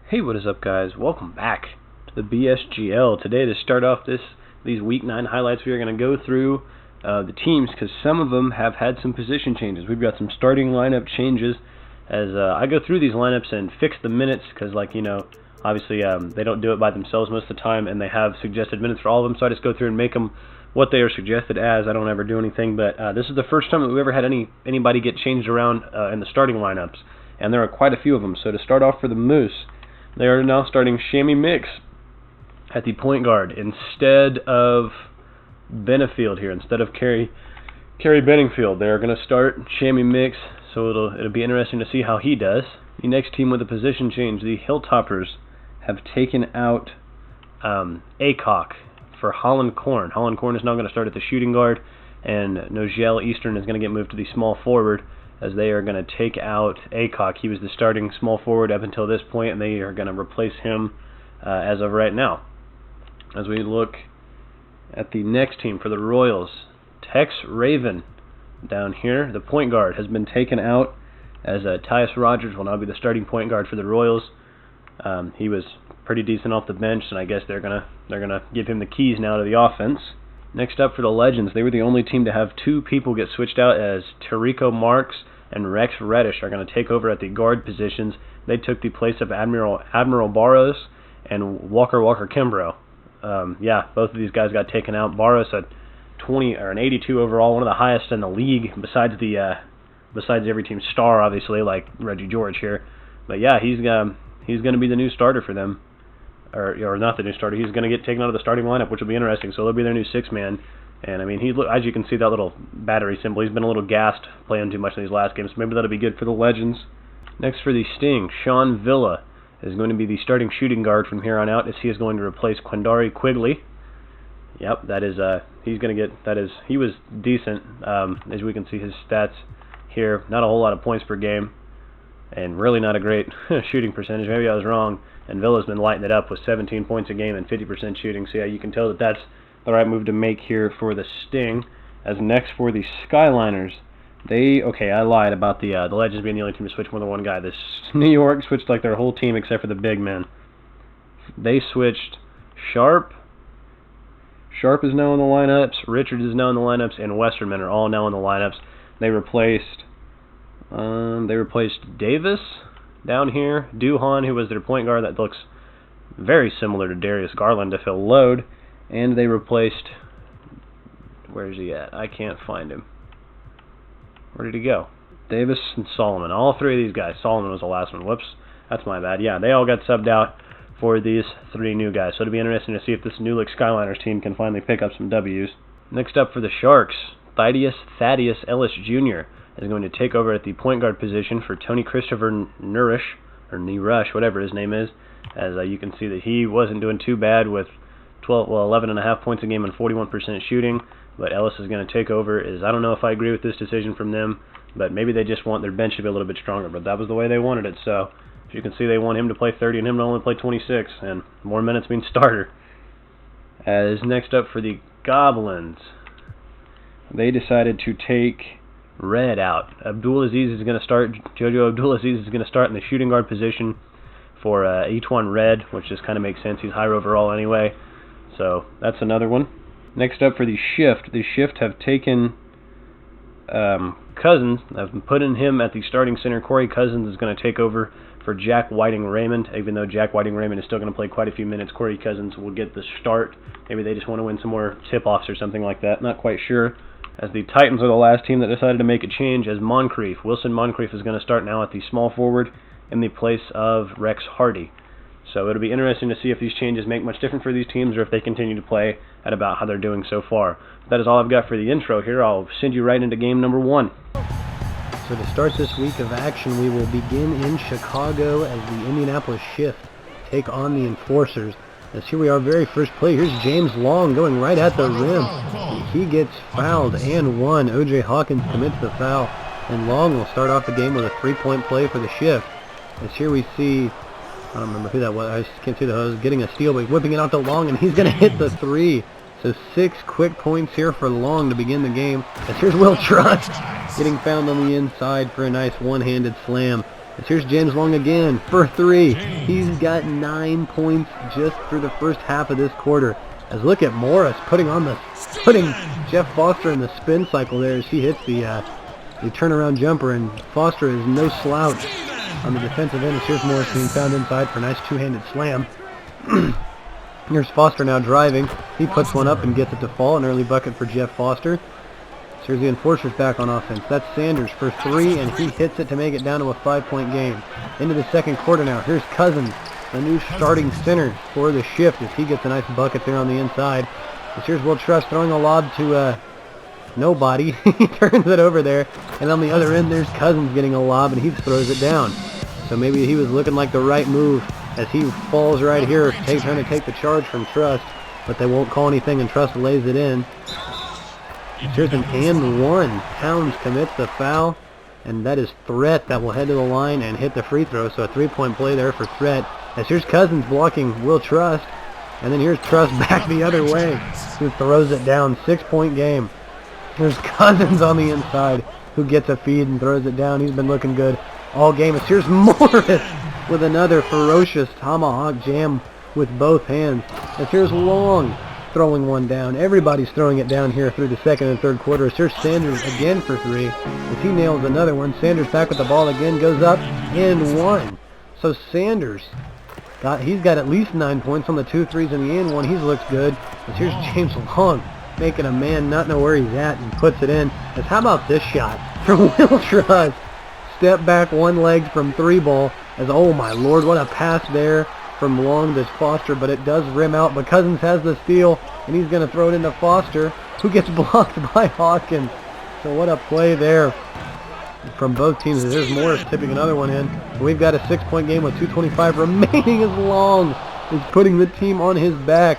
Hey, what is up, guys? Welcome back to the BSGL. Today, to start off these Week 9 highlights, we are going to go through the teams because some of them have had some position changes. We've got some starting lineup changes as I go through these lineups and fix the minutes because, obviously they don't do it by themselves most of the time, and they have suggested minutes for all of them, so I just go through and make them what they are suggested as. I don't ever do anything, but this is the first time that we've ever had anybody get changed around in the starting lineups, and there are quite a few of them. So to start off for the Moose, they are now starting Shammy Mix at the point guard instead of Benefield here, instead of Kerry Benningfield. They are going to start Shammy Mix, so it'll be interesting to see how he does. The next team with a position change, the Hilltoppers, have taken out Acock for Holland Corn. Holland Corn is now going to start at the shooting guard, and Nogel Eastern is going to get moved to the small forward, as they are going to take out Acock. He was the starting small forward up until this point, and they are going to replace him as of right now. As we look at the next team for the Royals, Tex Raven down here, the point guard, has been taken out, as Tyus Rogers will now be the starting point guard for the Royals. He was pretty decent off the bench, and I guess they're gonna give him the keys now to the offense. Next up for the Legends, they were the only team to have two people get switched out, as Tarico Marks and Rex Reddish are going to take over at the guard positions. They took the place of Admiral Barros and Walker Kimbrough. Both of these guys got taken out. Barros at 20 or an 82 overall, one of the highest in the league, besides every team's star, obviously, like Reggie George here. But yeah, he's going to be the new starter for them. Or not the new starter. He's going to get taken out of the starting lineup, which will be interesting. So he'll be their new six-man. And I mean, as you can see, that little battery symbol, he's been a little gassed playing too much in these last games. So maybe that'll be good for the Legends. Next for the Sting, Sean Villa is going to be the starting shooting guard from here on out, as he is going to replace Quindari Quigley. Yep, he was decent. As we can see his stats here, not a whole lot of points per game, and really not a great shooting percentage. Maybe I was wrong. And Villa's been lighting it up with 17 points a game and 50% shooting. So yeah, you can tell that that's the right move to make here for the Sting. As next for the Skyliners, I lied about the Legends being the only team to switch more than one guy. This New York switched like their whole team except for the big men. They switched Sharp. Sharp is now in the lineups. Richards is now in the lineups, and Westerman are all now in the lineups. They replaced Davis down here, Duhan, who was their point guard, that looks very similar to Darius Garland, to fill load, and they replaced, where's he at? I can't find him. Where did he go? Davis and Solomon. All three of these guys. Solomon was the last one. Whoops, that's my bad. Yeah, they all got subbed out for these three new guys, so it'll be interesting to see if this New Look Skyliners team can finally pick up some W's. Next up for the Sharks, Thaddeus Ellis Jr. is going to take over at the point guard position for Tony Christopher Nirush, whatever his name is, as you can see that he wasn't doing too bad with 11.5 points a game and 41% shooting, but Ellis is going to take over. I don't know if I agree with this decision from them, but maybe they just want their bench to be a little bit stronger, but that was the way they wanted it. So as you can see, they want him to play 30 and him to only play 26, and more minutes means starter. As next up for the Goblins, they decided to take Red out. Abdulaziz is going to start. Jojo Abdulaziz is going to start in the shooting guard position for Etwan Red, which just kind of makes sense. He's higher overall anyway. So that's another one. Next up for the Shift. The Shift have taken Cousins. I've been putting him at the starting center. Corey Cousins is going to take over for Jack Whiting Raymond. Even though Jack Whiting Raymond is still going to play quite a few minutes, Corey Cousins will get the start. Maybe they just want to win some more tip-offs or something like that. Not quite sure. As the Titans are the last team that decided to make a change, as Wilson Moncrief is going to start now at the small forward in the place of Rex Hardy. So it'll be interesting to see if these changes make much difference for these teams or if they continue to play at about how they're doing so far. That is all I've got for the intro here. I'll send you right into game number 1. So to start this week of action, we will begin in Chicago as the Indianapolis Shift take on the Enforcers. As here we are, very first play. Here's James Long going right at the rim. He gets fouled and one. O.J. Hawkins commits the foul, and Long will start off the game with a three-point play for the Shift. As here we see, I don't remember who that was. I just can't see the hose. Getting a steal, but whipping it out to Long, and he's going to hit the three. So 6 quick points here for Long to begin the game. As here's Will Trust getting found on the inside for a nice one-handed slam. As here's James Long again for 3. He's got 9 points just through the first half of this quarter. As look at Morris putting Jeff Foster in the spin cycle there as he hits the turnaround jumper, and Foster is no slouch on the defensive end. As here's Morris being found inside for a nice two-handed slam. Here's Foster now driving. He puts one up and gets it to fall. An early bucket for Jeff Foster. So here's the Enforcers back on offense. That's Sanders for 3, and he hits it to make it down to a 5-point game. Into the second quarter now. Here's Cousins, the new starting center for the Shift, as he gets a nice bucket there on the inside. As here's Will Truss throwing a lob to nobody. He turns it over there, and on the other end there's Cousins getting a lob, and he throws it down. So maybe he was looking like the right move as he falls right here, trying to take the charge from Truss, but they won't call anything, and Truss lays it in. Here's an and one. Towns commits the foul, and that is Threat that will head to the line and hit the free throw. So a 3-point play there for Threat. As here's Cousins blocking Will Truss, and then here's Truss back the other way, who throws it down. 6-point game. Here's Cousins on the inside, who gets a feed and throws it down. He's been looking good all game. As here's Morris with another ferocious tomahawk jam with both hands. As here's Long throwing one down. Everybody's throwing it down here through the second and third quarter. As here's Sanders again for 3. As he nails another one. Sanders back with the ball again, goes up and 1. So Sanders he's got at least 9 points on the 2 threes and the and one. He looks good. As here's James Long making a man not know where he's at and puts it in. As how about this shot from Will Truss? Step back, one leg from 3 ball. As oh my lord, what a pass there from Long to Foster, but it does rim out. But Cousins has the steal, and he's going to throw it into Foster, who gets blocked by Hawkins. So what a play there from both teams. There's Morris tipping another one in. We've got a 6-point game with 2:25 remaining as Long is putting the team on his back.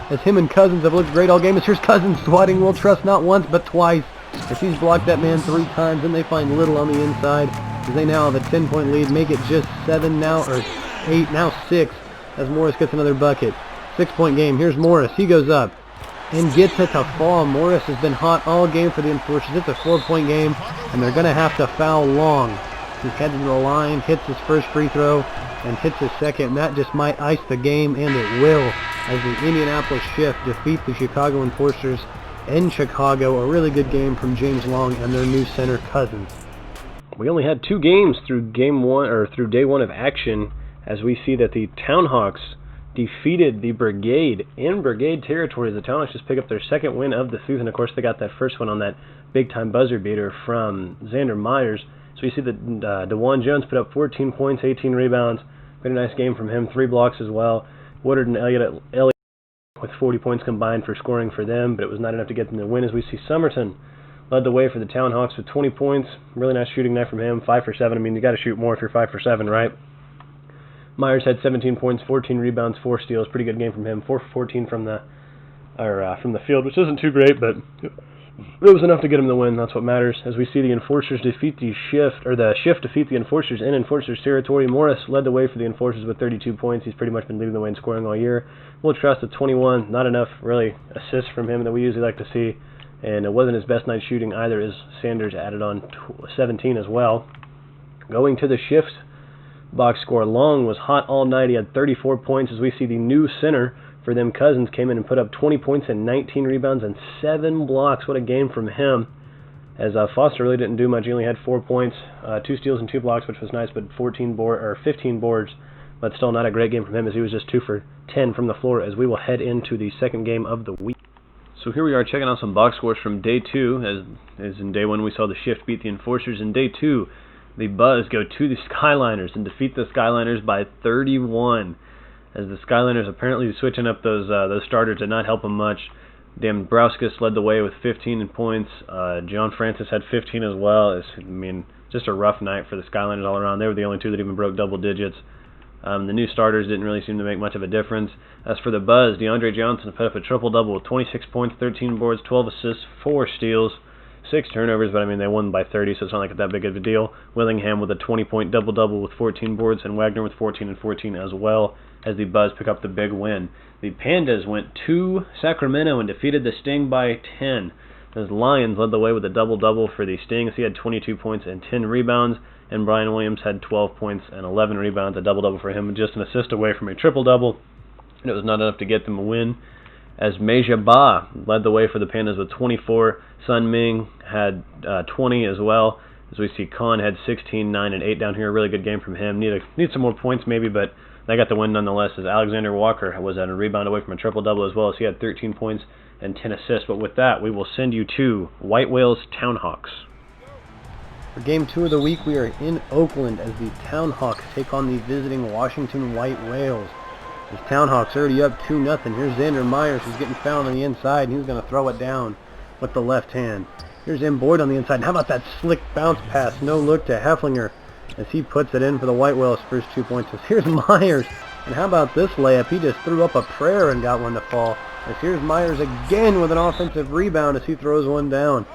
As him and Cousins have looked great all game. As here's Cousins swatting Will Truss not once but twice. As he's blocked that man 3 times, and they find Little on the inside. As they now have a 10-point lead, make it just 7 now, or 8, now 6, as Morris gets another bucket. 6-point game. Here's Morris. He goes up and gets it to fall. Morris has been hot all game for the Enforcers. It's a 4-point game, and they're going to have to foul Long. He's headed to the line, hits his first free throw, and hits his second, and that just might ice the game, and it will, as the Indianapolis Shift defeat the Chicago Enforcers in Chicago. A really good game from James Long and their new center Cousins. We only had 2 games through through day 1 of action, as we see that the Townhawks defeated the Brigade in Brigade territory. The Townhawks just pick up their 2nd win of the season. Of course, they got that first one on that big-time buzzer beater from Xander Myers. So you see that DeJuan Jones put up 14 points, 18 rebounds. Been a nice game from him, 3 blocks as well. Woodard and Elliott with 40 points combined for scoring for them, but it was not enough to get them the win. As we see Somerton led the way for the Townhawks with 20 points. Really nice shooting night from him, 5 for 7. I mean, you got to shoot more if you're 5 for 7, right? Myers had 17 points, 14 rebounds, 4 steals. Pretty good game from him. 4 for 14 from the field, which isn't too great, but it was enough to get him the win. That's what matters. As we see the Enforcers defeat the Shift, or the Shift defeat the Enforcers in Enforcers territory. Morris led the way for the Enforcers with 32 points. He's pretty much been leading the way in scoring all year. Will Truss at 21. Not enough really assists from him that we usually like to see, and it wasn't his best night shooting either, as Sanders added on 17 as well. Going to the Shift box score, Long was hot all night. He had 34 points. As we see the new center for them, Cousins, came in and put up 20 points and 19 rebounds and 7 blocks. What a game from him. As Foster really didn't do much. He only had 4 points, 2 steals and 2 blocks, which was nice, but 15 boards, but still not a great game from him, as he was just 2 for 10 from the floor, as we will head into the second game of the week. So here we are checking out some box scores from day 2. As in day 1 we saw the Shift beat the Enforcers. In day 2, the Buzz go to the Skyliners and defeat the Skyliners by 31. As the Skyliners apparently switching up those starters did not help them much. Dambrowskis led the way with 15 points. John Francis had 15 as well. Just a rough night for the Skyliners all around. They were the only 2 that even broke double digits. The new starters didn't really seem to make much of a difference. As for the Buzz, DeAndre Johnson put up a triple-double with 26 points, 13 boards, 12 assists, 4 steals, 6 turnovers, but they won by 30, so it's not like that big of a deal. Willingham with a 20-point double-double with 14 boards, and Wagner with 14 and 14 as well, as the Buzz pick up the big win. The Pandas went to Sacramento and defeated the Sting by 10. As Lions led the way with a double-double for the Stings. He had 22 points and 10 rebounds, and Brian Williams had 12 points and 11 rebounds, a double-double for him, just an assist away from a triple-double, and it was not enough to get them a win. As Meja Ba led the way for the Pandas with 24. Sun Ming had 20 as well. As we see, Khan had 16, 9, and 8 down here. A really good game from him. Need some more points maybe, but they got the win nonetheless. As Alexander Walker was at a rebound away from a triple-double as well, as he had 13 points and 10 assists. But with that, we will send you to White Whales Townhawks. For Game 2 of the week, we are in Oakland as the Townhawks take on the visiting Washington White Whales. As Townhawks already up 2-0. Here's Xander Myers, who's getting fouled on the inside, and he's going to throw it down with the left hand. Here's M. Boyd on the inside. And how about that slick bounce pass? No look to Hefflinger as he puts it in for the White Whales' first 2 points. Here's Myers. And how about this layup? He just threw up a prayer and got one to fall. As here's Myers again with an offensive rebound as he throws one down.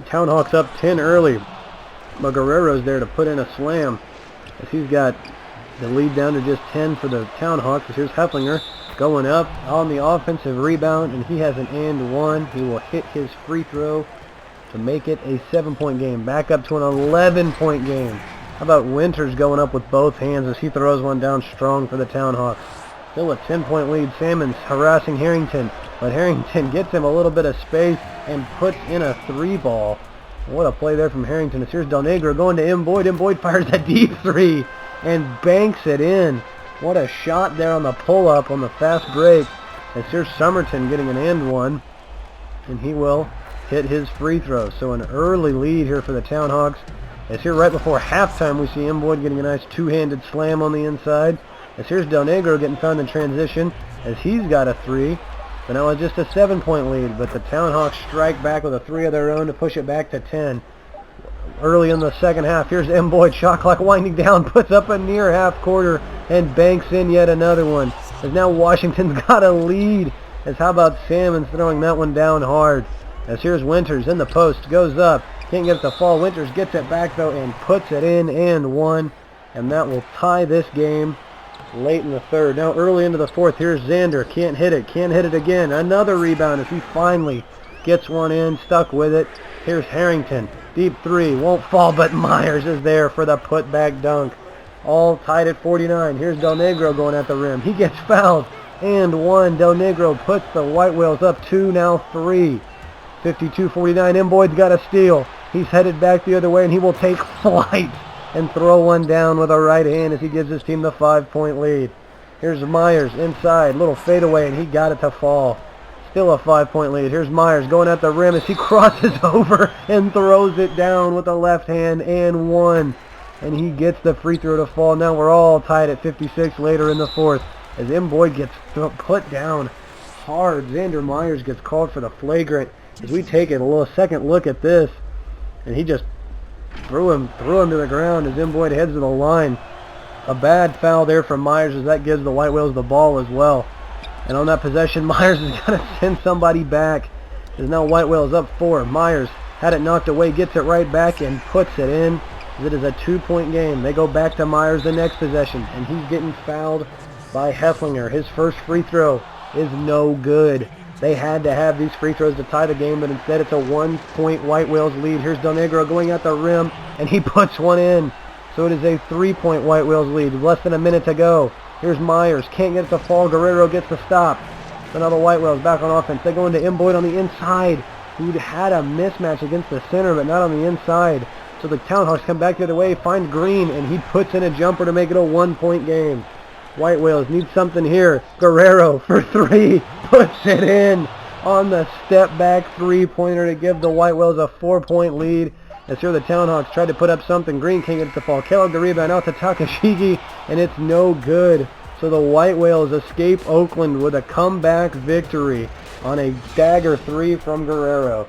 Townhawks up 10 early. But Guerrero's there to put in a slam as he's got the lead down to just 10 for the Townhawks. As here's Hefflinger going up on the offensive rebound, and he has an and one. He will hit his free throw to make it a 7-point game. Back up to an 11-point game. How about Winters going up with both hands as he throws one down strong for the Townhawks. Still a 10-point lead. Salmons harassing Harrington, but Harrington gets him a little bit of space and puts in a 3-ball. What a play there from Harrington. As here's Del Negro going to M. Boyd. M. Boyd fires a deep 3 and banks it in. What a shot there on the pull-up on the fast break. As here's Somerton getting an and one, and he will hit his free throw. So an early lead here for the Townhawks. As here right before halftime, we see M. Boyd getting a nice two-handed slam on the inside. As here's Del Negro getting found in transition as he's got a 3. But now it's just a 7-point lead, but the Townhawks strike back with a 3 of their own to push it back to 10. Early in the second half, here's M. Boyd, shot clock winding down, puts up a near half quarter and banks in yet another one. As now Washington's got a lead. As how about Salmons throwing that one down hard. As here's Winters in the post, goes up, can't get it to fall. Winters gets it back though and puts it in and one, and that will tie this game late in the third. Now early into the fourth, here's Xander, can't hit it again. Another rebound as he finally gets one in, stuck with it. Here's Harrington, deep 3, won't fall, but Myers is there for the putback dunk. All tied at 49. Here's Del Negro going at the rim. He gets fouled and one. Del Negro puts the White Whales up 2, now 3. 52-49. M. Boyd's got a steal. He's headed back the other way, and he will take flight and throw one down with a right hand as he gives his team the 5-point lead. Here's Myers inside, little fadeaway, and he got it to fall. Still a 5-point lead. Here's Myers going at the rim as he crosses over and throws it down with the left hand and one. And he gets the free throw to fall. Now we're all tied at 56 later in the fourth as M. Boyd gets put down hard. Xander Myers gets called for the flagrant as we take a little second look at this, and he just threw him to the ground as M. Boyd heads to the line. A bad foul there from Myers as that gives the White Whales the ball as well. And on that possession, Myers is going to send somebody back. As now White Whales up 4. Myers had it knocked away, gets it right back and puts it in. It is a 2-point game. They go back to Myers the next possession, and he's getting fouled by Hefflinger. His first free throw is no good. They had to have these free throws to tie the game, but instead it's a 1-point White Whales lead. Here's Del Negro going at the rim, and he puts one in. So it is a 3-point White Whales lead. Less than a minute to go. Here's Myers. Can't get it to fall. Guerrero gets the stop. So now the White Whales back on offense. They go into M. Boyd on the inside, who had a mismatch against the center, but not on the inside. So the Townhawks come back the other way, find Green, and he puts in a jumper to make it a 1-point game. White Whales need something here. Guerrero for 3, puts it in on the step-back 3-pointer to give the White Whales a 4-point lead. As here the Townhawks tried to put up something. Green can't get it to fall. Kellogg the rebound out to Takashiki, and it's no good. So the White Whales escape Oakland with a comeback victory on a dagger 3 from Guerrero.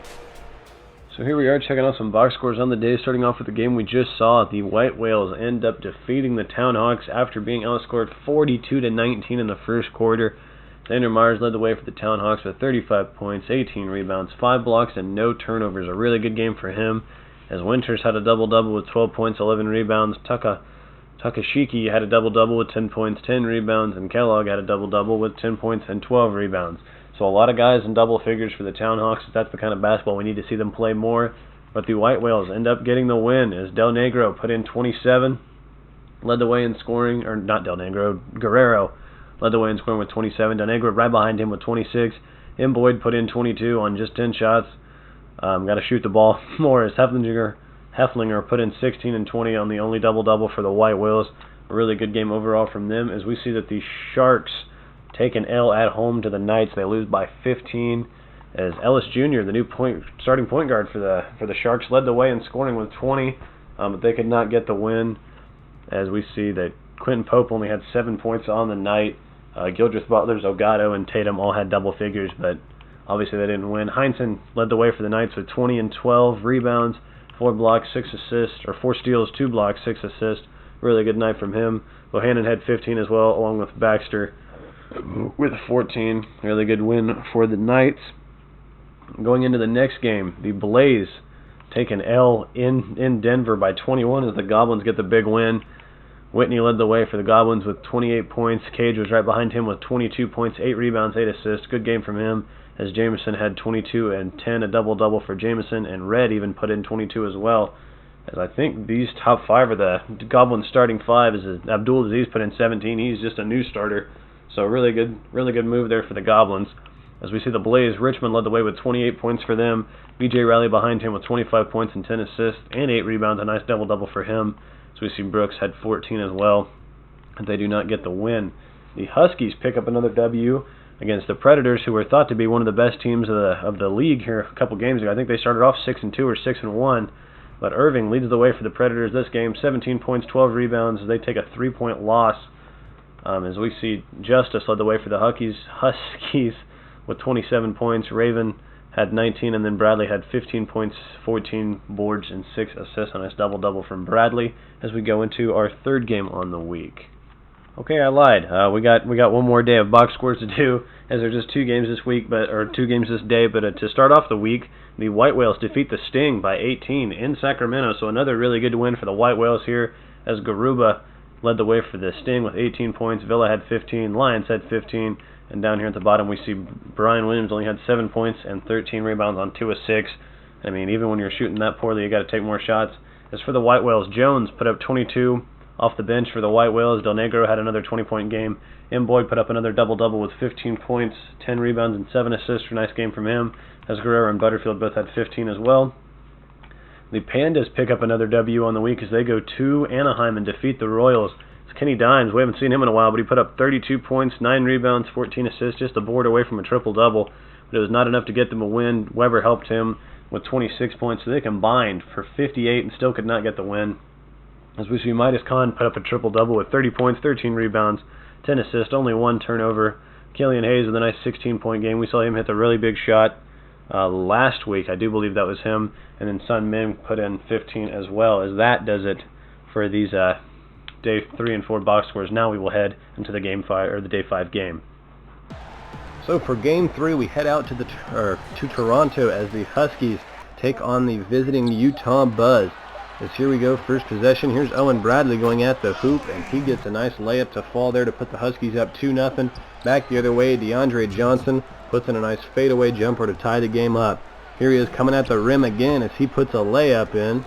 So here we are checking out some box scores on the day, starting off with the game we just saw. The White Whales end up defeating the Townhawks after being outscored 42-19 in the first quarter. Xander Myers led the way for the Townhawks with 35 points, 18 rebounds, 5 blocks, and no turnovers. A really good game for him, as Winters had a double-double with 12 points, 11 rebounds. Takashiki had a double-double with 10 points, 10 rebounds, and Kellogg had a double-double with 10 points and 12 rebounds. So a lot of guys in double figures for the Townhawks. That's the kind of basketball we need to see them play more. But the White Whales end up getting the win as Del Negro put in 27, led the way in scoring, or not Del Negro, Guerrero led the way in scoring with 27. Del Negro right behind him with 26. M. Boyd put in 22 on just 10 shots. Got to shoot the ball more as Heflinger put in 16 and 20 on the only double-double for the White Whales. A really good game overall from them as we see that the Sharks take an L at home to the Knights. They lose by 15 as Ellis Jr., the new starting point guard for the Sharks, led the way in scoring with 20, but they could not get the win as we see that Quentin Pope only had 7 points on the night. Gildreth, Butler, Zogato, and Tatum all had double figures, but obviously they didn't win. Heinsohn led the way for the Knights with 20 and 12 rebounds, 4 blocks, 6 assists, or 4 steals, 2 blocks, 6 assists. Really good night from him. Bohannon had 15 as well, along with Baxter with 14. Really good win for the Knights. Going into the next game, the Blaze take an L in Denver by 21 as the Goblins get the big win. Whitney led the way for the Goblins with 28 points. Cage was right behind him with 22 points, 8 rebounds, 8 assists. Good game from him as Jameson had 22 and 10, a double-double for Jameson, and Red even put in 22 as well. As I think these top 5 are the Goblins starting 5 as Abdul Aziz put in 17. He's just a new starter. So really good move there for the Goblins. As we see the Blaze, Richmond led the way with 28 points for them. B.J. Riley behind him with 25 points and 10 assists and 8 rebounds, a nice double-double for him. So we see Brooks had 14 as well, and they do not get the win. The Huskies pick up another W against the Predators, who were thought to be one of the best teams of the league here a couple games ago. I think they started off 6-2 or 6-1, but Irving leads the way for the Predators this game, 17 points, 12 rebounds. They take a 3-point loss. As we see Justice led the way for the Huskies with 27 points. Raven had 19, and then Bradley had 15 points, 14 boards, and 6 assists. A nice double-double from Bradley as we go into our third game on the week. Okay, I lied. We got one more day of box scores to do, as there are just 2 games this week, or 2 games this day. But to start off the week, the White Whales defeat the Sting by 18 in Sacramento. So another really good win for the White Whales here, as Garuba led the way for the Sting with 18 points. Villa had 15, Lions had 15, and down here at the bottom we see Brian Williams only had 7 points and 13 rebounds on 2 of 6. I mean, even when you're shooting that poorly, you got to take more shots. As for the White Whales, Jones put up 22 off the bench for the White Whales. Del Negro had another 20-point game. M. Boyd put up another double-double with 15 points, 10 rebounds, and 7 assists. Nice game from him, as Guerrero and Butterfield both had 15 as well. The Pandas pick up another W on the week as they go to Anaheim and defeat the Royals. It's Kenny Dimes. We haven't seen him in a while, but he put up 32 points, 9 rebounds, 14 assists, just a board away from a triple-double. But it was not enough to get them a win. Weber helped him with 26 points, so they combined for 58 and still could not get the win. As we see Midas Khan put up a triple-double with 30 points, 13 rebounds, 10 assists, only 1 turnover. Killian Hayes with a nice 16-point game. We saw him hit the really big shot last week. I do believe that was him. And then Sun Min put in 15 as well. As that does it for these day 3 and 4 box scores. Now we will head into the game 5 or the day 5 game. So for game 3, we head out to Toronto as the Huskies take on the visiting Utah Buzz. As here we go, first possession. Here's Owen Bradley going at the hoop, and he gets a nice layup to fall there to put the Huskies up 2-0. Back the other way, DeAndre Johnson puts in a nice fadeaway jumper to tie the game up. Here he is coming at the rim again as he puts a layup in.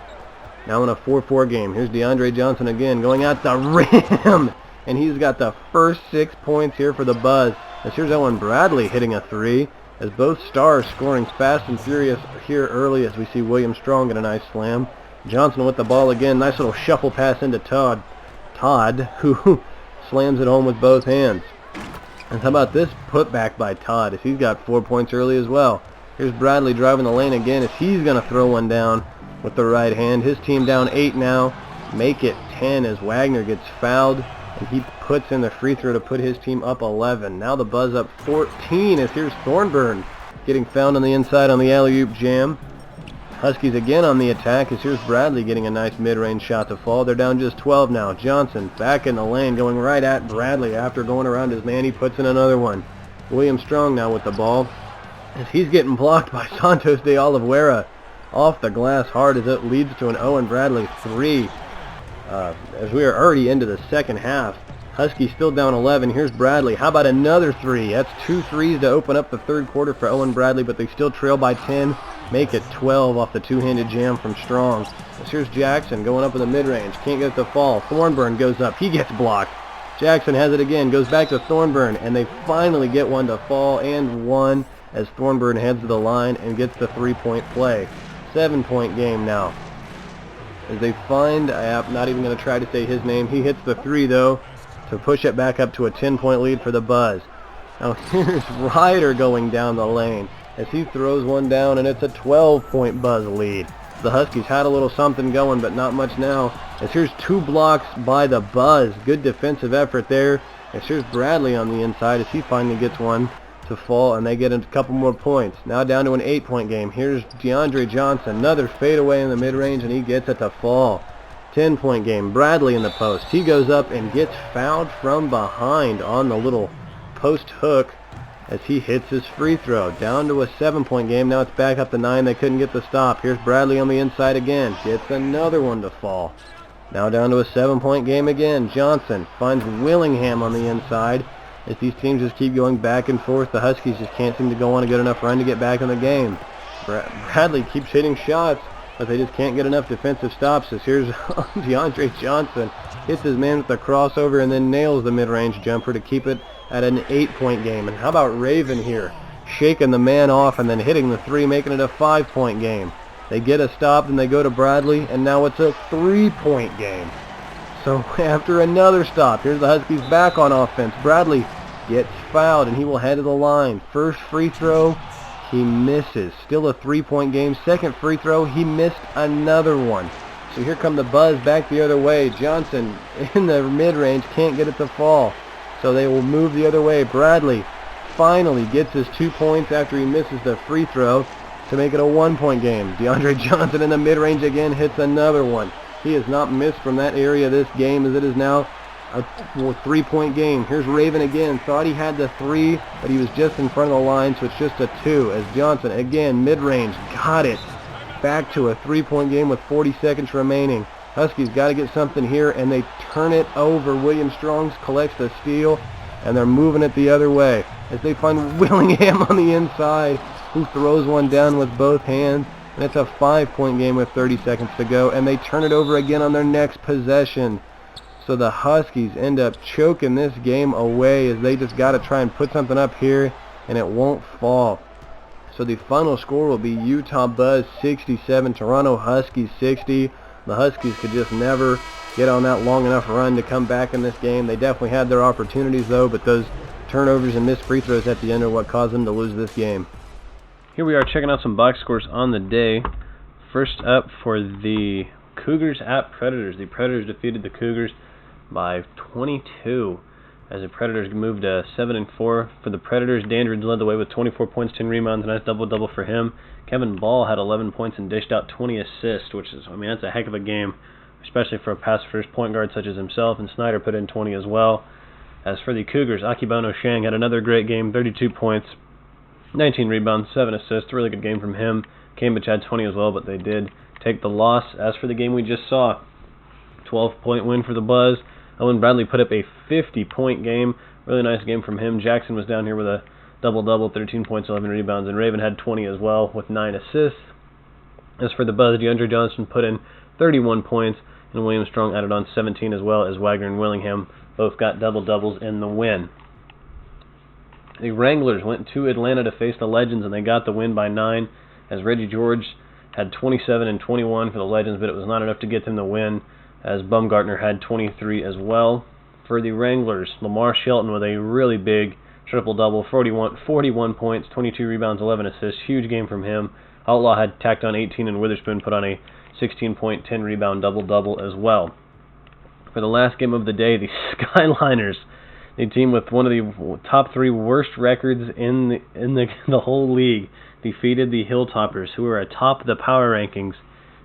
Now in a 4-4 game. Here's DeAndre Johnson again going at the rim, and he's got the first 6 points here for the Buzz. As here's Owen Bradley hitting a 3, as both stars scoring fast and furious here early as we see William Strong get a nice slam. Johnson with the ball again. Nice little shuffle pass into Todd, who slams it home with both hands. And how about this putback by Todd as he's got 4 points early as well. Here's Bradley driving the lane again as he's going to throw one down with the right hand. His team down 8 now. Make it 10 as Wagner gets fouled. And he puts in the free throw to put his team up 11. Now the Buzz up 14 as here's Thornburn getting found on the inside on the alley-oop jam. Huskies again on the attack as here's Bradley getting a nice mid-range shot to fall. They're down just 12 now. Johnson back in the lane going right at Bradley after going around his man. He puts in another one. William Strong now with the ball as he's getting blocked by Santos de Oliveira off the glass hard as it leads to an Owen Bradley 3. As we are already into the second half, Huskies still down 11. Here's Bradley. How about another three? That's 2 threes to open up the third quarter for Owen Bradley, but they still trail by 10. Make it 12 off the two-handed jam from Strong. Here's Jackson going up in the mid-range. Can't get it to fall. Thornburn goes up. He gets blocked. Jackson has it again. Goes back to Thornburn, and they finally get one to fall and one as Thornburn heads to the line and gets the three-point play. 7-point game now. As they find, I'm not even going to try to say his name. He hits the three, though, to push it back up to a 10-point lead for the Buzz. Now here's Ryder going down the lane as he throws one down, and it's a 12-point Buzz lead. The Huskies had a little something going, but not much now. As here's 2 blocks by the Buzz. Good defensive effort there. As here's Bradley on the inside as he finally gets one to fall, and they get a couple more points. Now down to an 8-point game. Here's DeAndre Johnson. Another fadeaway in the mid-range, and he gets it to fall. 10-point game. Bradley in the post. He goes up and gets fouled from behind on the little post hook as he hits his free throw. Down to a 7-point game. Now it's back up to 9. They couldn't get the stop. Here's Bradley on the inside again. Gets another one to fall. Now down to a 7-point game again. Johnson finds Willingham on the inside as these teams just keep going back and forth. The Huskies just can't seem to go on a good enough run to get back in the game. Bradley keeps hitting shots, but they just can't get enough defensive stops. As here's DeAndre Johnson. Hits his man with the crossover and then nails the mid-range jumper to keep it at an 8-point game. And how about Raven here? Shaking the man off and then hitting the three, making it a 5-point game. They get a stop and they go to Bradley, and now it's a 3-point game. So after another stop, here's the Huskies back on offense. Bradley gets fouled and he will head to the line. First free throw, he misses. Still a 3-point game. Second free throw, he missed another one. So here come the Buzz back the other way. Johnson in the mid-range can't get it to fall. So they will move the other way. Bradley finally gets his 2 points after he misses the free throw to make it a 1-point game. DeAndre Johnson in the mid-range again hits another one. He has not missed from that area this game as it is now a 3-point game. Here's Raven again. Thought he had the 3, but he was just in front of the line, so it's just a 2. As Johnson again, mid-range, got it. Back to a 3-point game with 40 seconds remaining. Huskies got to get something here, and they turn it over. William Strong collects the steal, and they're moving it the other way as they find Willingham on the inside, who throws one down with both hands. And it's a 5-point game with 30 seconds to go, and they turn it over again on their next possession. So the Huskies end up choking this game away as they just got to try and put something up here, and it won't fall. So the final score will be Utah Buzz 67, Toronto Huskies 60. The Huskies could just never get on that long enough run to come back in this game. They definitely had their opportunities though, but those turnovers and missed free throws at the end are what caused them to lose this game. Here we are checking out some box scores on the day. First up for the Cougars at Predators. The Predators defeated the Cougars by 22 as the Predators moved to 7-4. For the Predators, Dandridge led the way with 24 points, 10 rebounds, a nice double-double for him. Kevin Ball had 11 points and dished out 20 assists, which is, that's a heck of a game, especially for a pass-first point guard such as himself, and Snyder put in 20 as well. As for the Cougars, Akebono Shang had another great game, 32 points, 19 rebounds, 7 assists, really good game from him. Cambridge had 20 as well, but they did take the loss. As for the game we just saw, 12-point win for the Buzz. Owen Bradley put up a 50-point game. Really nice game from him. Jackson was down here with a double-double, 13 points, 11 rebounds, and Raven had 20 as well with 9 assists. As for the Buzz, DeAndre Johnson put in 31 points, and William Strong added on 17 as well as Wagner and Willingham both got double-doubles in the win. The Wranglers went to Atlanta to face the Legends, and they got the win by 9, as Reggie George had 27 and 21 for the Legends, but it was not enough to get them the win, as Bumgartner had 23 as well. For the Wranglers, Lamar Shelton with a really big triple-double, 41 points, 22 rebounds, 11 assists. Huge game from him. Outlaw had tacked on 18, and Witherspoon put on a 16-point, 10-rebound double-double as well. For the last game of the day, the Skyliners, a team with one of the top 3 worst records in the whole league, defeated the Hilltoppers, who are atop the power rankings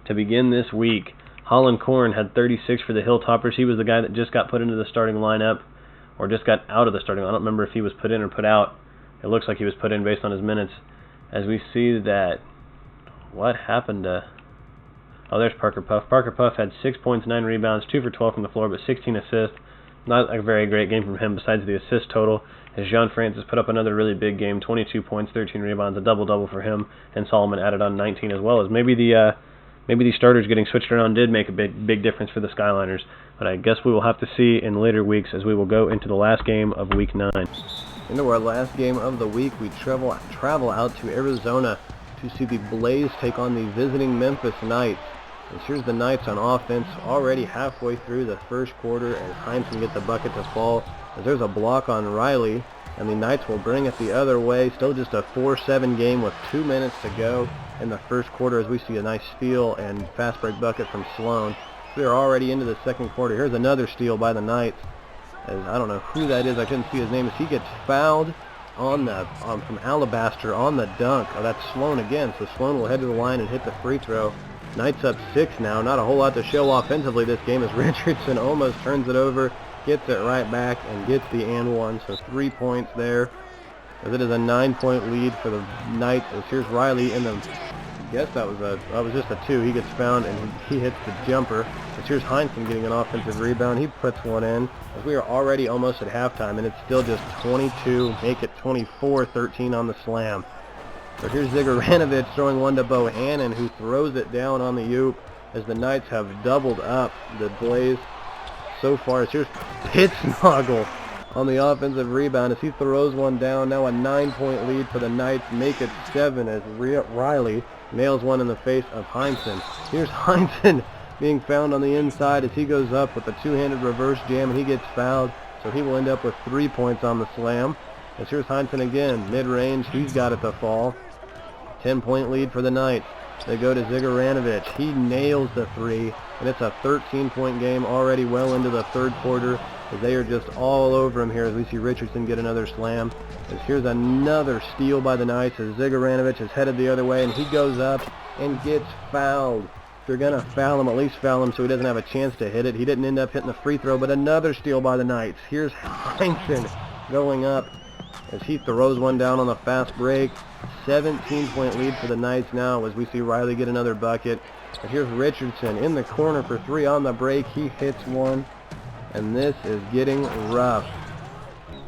to begin this week. Holland Korn had 36 for the Hilltoppers. He was the guy that just got put into the starting lineup, or just got out of the starting lineup. I don't remember if he was put in or put out. It looks like he was put in based on his minutes. As we see that, what happened to... Oh, there's Parker Puff. Parker Puff had 6 points, 9 rebounds, 2 for 12 from the floor, but 16 assists. not a very great game from him besides the assist total, as John Francis put up another really big game, 22 points, 13 rebounds, a double-double for him, and Solomon added on 19 as well. As maybe the starters getting switched around did make a big difference for the Skyliners, but I guess we will have to see in later weeks as we will go into the last game of Week 9. Into our last game of the week, we travel out to Arizona to see the Blaze take on the visiting Memphis Knights. And here's the Knights on offense already halfway through the first quarter as Heinsohn gets the bucket to fall. As there's a block on Riley, and the Knights will bring it the other way. Still just a 4-7 game with 2 minutes to go in the first quarter as we see a nice steal and fast break bucket from Sloan. We are already into the second quarter. Here's another steal by the Knights. As I don't know who that is. I couldn't see his name. As he gets fouled on the from Alabaster on the dunk. Oh, that's Sloan again. So Sloan will head to the line and hit the free throw. Knights up 6 now. Not a whole lot to show offensively this game as Richardson almost turns it over, gets it right back, and gets the and one. So 3 points there. As it is a 9-point lead for the Knights. As here's Riley in the, I guess that was just a 2. He gets found and he hits the jumper. As here's Heinsohn getting an offensive rebound. He puts one in. As we are already almost at halftime, and it's still just 22, make it 24-13 on the slam. So here's Zigoranovic throwing one to Bohannon, who throws it down on the oop as the Knights have doubled up the Blaze so far. As here's Pittsnoggle on the offensive rebound as he throws one down. Now a 9-point lead for the Knights, make it 7 as Riley nails one in the face of Heinsohn. Here's Heinsohn being found on the inside as he goes up with a two-handed reverse jam, and he gets fouled, so he will end up with 3 points on the slam. As here's Heinsohn again, mid-range, he's got it to fall. 10-point lead for the Knights. They go to Zigoranovic. He nails the 3, and it's a 13-point game already well into the third quarter as they are just all over him here as we see Richardson get another slam. As here's another steal by the Knights as Zigoranovic is headed the other way, and he goes up and gets fouled. If you're going to foul him, at least foul him so he doesn't have a chance to hit it. He didn't end up hitting the free throw, but another steal by the Knights. Here's Heinsohn going up as he throws one down on the fast break. 17-point lead for the Knights now as we see Riley get another bucket. And here's Richardson in the corner for 3 on the break. He hits one, and this is getting rough.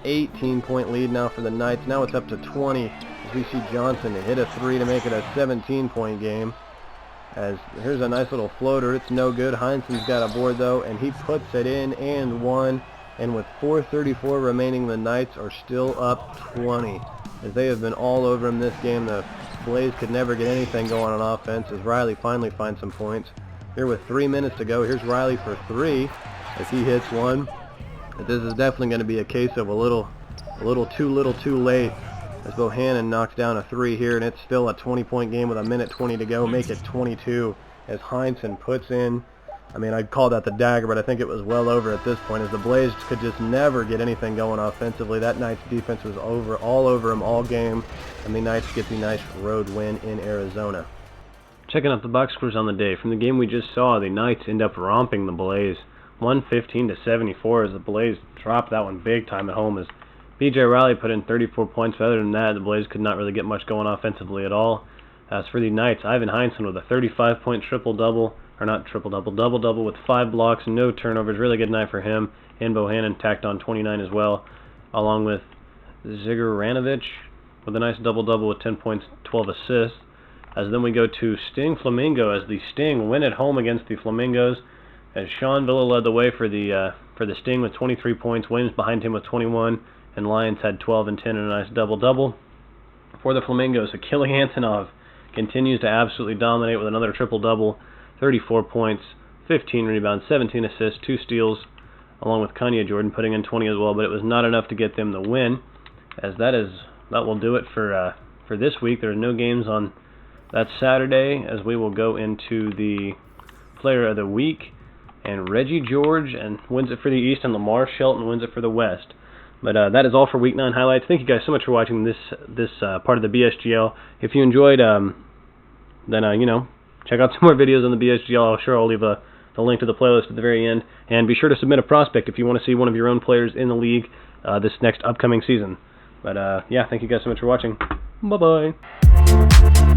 18-point lead now for the Knights. Now it's up to 20 as we see Johnson hit a 3 to make it a 17-point game. As here's a nice little floater. It's no good. Heinsohn's got a board though, and he puts it in and one. And with 4:34 remaining, the Knights are still up 20. As they have been all over him this game, the Blaze could never get anything going on offense as Riley finally finds some points. Here with 3 minutes to go, here's Riley for 3 as he hits one. But this is definitely going to be a case of a little too late as Bohannon knocks down a 3 here, and it's still a 20-point game with a minute 20 to go. Make it 22 as Heinsohn puts in, I mean, I'd call that the dagger, but I think it was well over at this point as the Blaze could just never get anything going offensively. That Knights defense was all over him all game, and the Knights get the nice road win in Arizona. Checking out the box scores on the day. From the game we just saw, the Knights end up romping the Blaze 115-74 as the Blaze dropped that one big time at home as B.J. Riley put in 34 points, but other than that, the Blaze could not really get much going offensively at all. As for the Knights, Ivan Heinsohn with a 35-point triple-double, or not triple-double, double-double with 5 blocks and no turnovers. Really good night for him. And Bohannon tacked on 29 as well, along with Zigoranovic with a nice double-double with 10 points, 12 assists. As then we go to Sting Flamingo as the Sting win at home against the Flamingos. As Sean Villa led the way for the Sting with 23 points, Williams behind him with 21, and Lions had 12 and 10 and a nice double-double. For the Flamingos, Achille Antonov continues to absolutely dominate with another triple-double, 34 points, 15 rebounds, 17 assists, 2 steals, along with Kanye Jordan putting in 20 as well, but it was not enough to get them the win, as that will do it for this week. There are no games on that Saturday, as we will go into the Player of the Week, and Reggie George wins it for the East, and Lamar Shelton wins it for the West. But that is all for Week 9 highlights. Thank you guys so much for watching this part of the BSGL. If you enjoyed, then check out some more videos on the BSGL. I'll leave the link to the playlist at the very end. And be sure to submit a prospect if you want to see one of your own players in the league this next upcoming season. But yeah, thank you guys so much for watching. Bye-bye.